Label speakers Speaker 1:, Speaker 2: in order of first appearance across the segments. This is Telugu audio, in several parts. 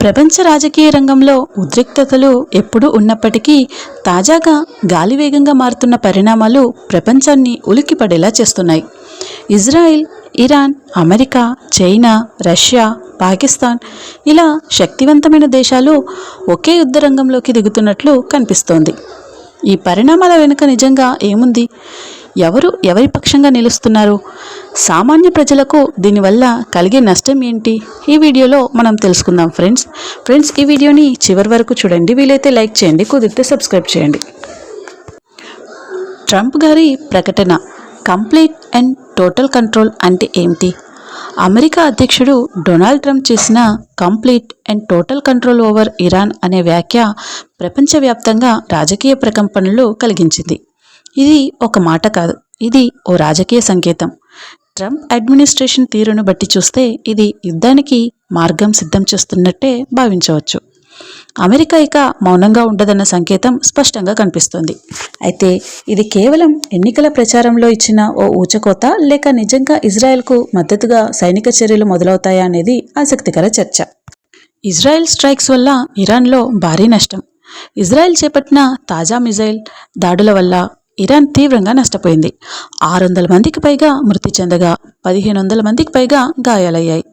Speaker 1: ప్రపంచ రాజకీయ రంగంలో ఉద్రిక్తతలు ఎప్పుడూ ఉన్నప్పటికీ తాజాగా గాలివేగంగా మారుతున్న పరిణామాలు ప్రపంచాన్ని ఉలిక్కిపడేలా చేస్తున్నాయి. Israel, Iran, America, China, Russia, Pakistan ఇలా శక్తివంతమైన దేశాలు ఒకే యుద్ధ రంగంలోకి దిగుతున్నట్లు కనిపిస్తోంది. ఈ పరిణామాల వెనుక నిజంగా ఏముంది? ఎవరి పక్షంగా నిలుస్తున్నారు? సామాన్య ప్రజలకు దీనివల్ల కలిగే నష్టం ఏంటి? ఈ వీడియోలో మనం తెలుసుకుందాం ఫ్రెండ్స్ ఈ వీడియోని చివరి వరకు చూడండి. వీలైతే లైక్ చేయండి, కుదిరితే సబ్స్క్రైబ్ చేయండి. ట్రంప్ గారి ప్రకటన కంప్లీట్ అండ్ టోటల్ కంట్రోల్ అంటే ఏమిటి? అమెరికా అధ్యక్షుడు డొనాల్డ్ ట్రంప్ చేసిన complete and total control over Iran అనే వ్యాఖ్య ప్రపంచవ్యాప్తంగా రాజకీయ ప్రకంపనలు కలిగించింది. ఇది ఒక మాట కాదు, ఇది ఓ రాజకీయ సంకేతం. ట్రంప్ అడ్మినిస్ట్రేషన్ తీరును బట్టి చూస్తే ఇది యుద్ధానికి మార్గం సిద్ధం చేస్తున్నట్టే భావించవచ్చు. అమెరికా ఇక మౌనంగా ఉండదన్న సంకేతం స్పష్టంగా కనిపిస్తోంది. అయితే ఇది కేవలం ఎన్నికల ప్రచారంలో ఇచ్చిన ఓ ఊచకోత, లేక నిజంగా ఇజ్రాయెల్కు మద్దతుగా సైనిక చర్యలు మొదలవుతాయా అనేది ఆసక్తికర చర్చ. ఇజ్రాయెల్ స్ట్రైక్స్ వల్ల ఇరాన్లో భారీ నష్టం. ఇజ్రాయెల్ చేపట్టిన తాజా మిజైల్ దాడుల వల్ల ఇరాన్ తీవ్రంగా నష్టపోయింది. 600 మందికి పైగా మృతి చెందగా 1500 మందికి పైగా గాయాలయ్యాయి.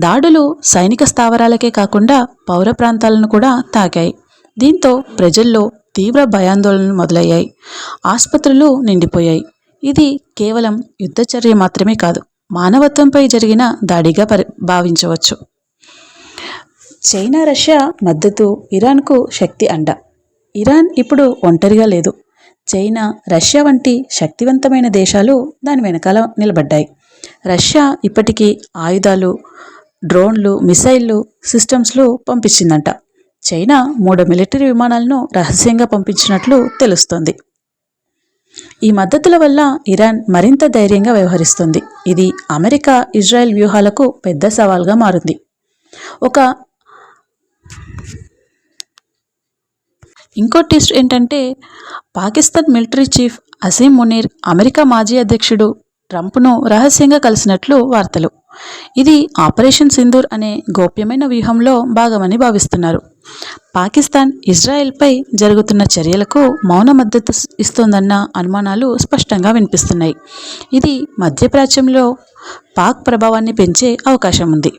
Speaker 1: దాడులు సైనిక స్థావరాలకే కాకుండా పౌర ప్రాంతాలను కూడా తాకాయి. దీంతో ప్రజల్లో తీవ్ర భయాందోళనలు మొదలయ్యాయి. ఆసుపత్రులు నిండిపోయాయి. ఇది కేవలం యుద్ధ చర్య మాత్రమే కాదు, మానవత్వంపై జరిగిన దాడిగా భావించవచ్చు. చైనా, రష్యా మద్దతు ఇరాన్కు శక్తి అండ. ఇరాన్ ఇప్పుడు ఒంటరిగా లేదు. చైనా, రష్యా వంటి శక్తివంతమైన దేశాలు దాని వెనకాల నిలబడ్డాయి. రష్యా ఇప్పటికీ ఆయుధాలు, డ్రోన్లు, మిసైళ్లు, సిస్టమ్స్లు పంపించిందంట. చైనా 3 మిలిటరీ విమానాలను రహస్యంగా పంపించినట్లు తెలుస్తోంది. ఈ మద్దతుల వల్ల ఇరాన్ మరింత ధైర్యంగా వ్యవహరిస్తుంది. ఇది అమెరికా, ఇజ్రాయెల్ వ్యూహాలకు పెద్ద సవాల్గా మారింది. ఇంకో ట్విస్ట్ ఏంటంటే, Pakistan military chief Asim Munir America మాజీ అధ్యక్షుడు ట్రంప్ను రహస్యంగా కలిసినట్లు వార్తలు. ఇది ఆపరేషన్ సింధూర్ అనే గోప్యమైన వ్యూహంలో భాగమని భావిస్తున్నారు. పాకిస్తాన్ ఇజ్రాయెల్పై జరుగుతున్న చర్యలకు మౌన మద్దతు ఇస్తోందన్న అనుమానాలు స్పష్టంగా వినిపిస్తున్నాయి. ఇది మధ్యప్రాచ్యంలో పాక్ ప్రభావాన్ని పెంచే అవకాశం ఉంది.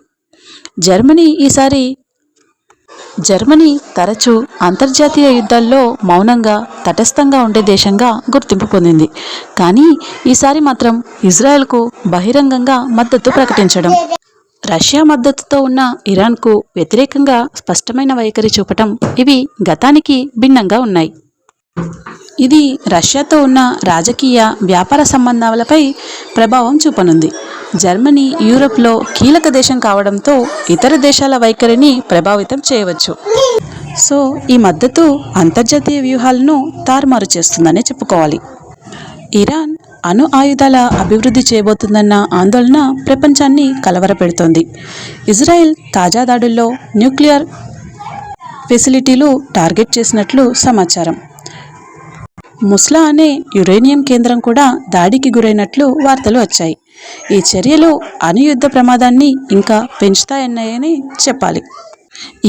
Speaker 1: జర్మనీ తరచూ అంతర్జాతీయ యుద్ధాల్లో మౌనంగా, తటస్థంగా ఉండే దేశంగా గుర్తింపు పొందింది. కానీ ఈసారి మాత్రం ఇజ్రాయెల్కు బహిరంగంగా మద్దతు ప్రకటించడం, రష్యా మద్దతుతో ఉన్న ఇరాన్కు వ్యతిరేకంగా స్పష్టమైన వైఖరి చూపటం, ఇవి గతానికి భిన్నంగా ఉన్నాయి. ఇది రష్యాతో ఉన్న రాజకీయ, వ్యాపార సంబంధాలపై ప్రభావం చూపనుంది. జర్మనీ యూరప్లో కీలక దేశం కావడంతో ఇతర దేశాల వైఖరిని ప్రభావితం చేయవచ్చు. సో ఈ మద్దతు అంతర్జాతీయ వ్యూహాలను తారుమారు చేస్తుందనే చెప్పుకోవాలి. ఇరాన్ అణు ఆయుధాల అభివృద్ధి చేయబోతుందన్న ఆందోళన ప్రపంచాన్ని కలవరపెడుతోంది. ఇజ్రాయెల్ తాజా దాడుల్లో న్యూక్లియర్ ఫెసిలిటీలు టార్గెట్ చేసినట్లు సమాచారం. ముస్లా అనే యురేనియం కేంద్రం కూడా దాడికి గురైనట్లు వార్తలు వచ్చాయి. ఈ చర్యలు అణుయుద్ధ ప్రమాదాన్ని ఇంకా పెంచుతాయన్నాయని చెప్పాలి.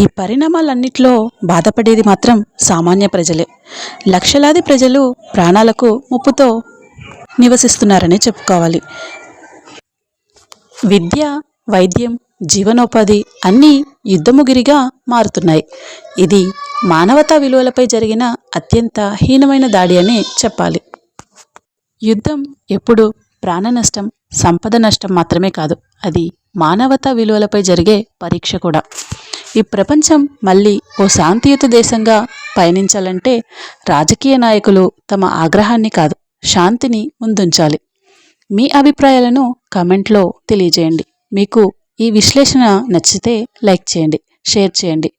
Speaker 1: ఈ పరిణామాలన్నిట్లో బాధపడేది మాత్రం సామాన్య ప్రజలే. లక్షలాది ప్రజలు ప్రాణాలకు ముప్పుతో నివసిస్తున్నారని చెప్పుకోవాలి. విద్య, వైద్యం, జీవనోపాధి అన్నీ యుద్ధముగిరిగా మారుతున్నాయి. ఇది మానవతా విలువలపై జరిగిన అత్యంత హీనమైన దాడి అని చెప్పాలి. యుద్ధం ఎప్పుడు ప్రాణ నష్టం, సంపద నష్టం మాత్రమే కాదు, అది మానవతా విలువలపై జరిగే పరీక్ష కూడా. ఈ ప్రపంచం మళ్ళీ ఓ శాంతియుత దేశంగా పయనించాలంటే రాజకీయ నాయకులు తమ ఆగ్రహాన్ని కాదు, శాంతిని ముందుంచాలి. మీ అభిప్రాయాలను కామెంట్లో తెలియజేయండి. మీకు ఈ విశ్లేషణ నచ్చితే లైక్ చేయండి, షేర్ చేయండి.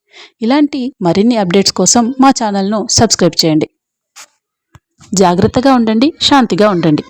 Speaker 1: ఇలాంటి మరిన్ని అప్డేట్స్ కోసం మా ఛానల్ను సబ్స్క్రైబ్ చేయండి. జాగ్రత్తగా ఉండండి, శాంతిగా ఉండండి.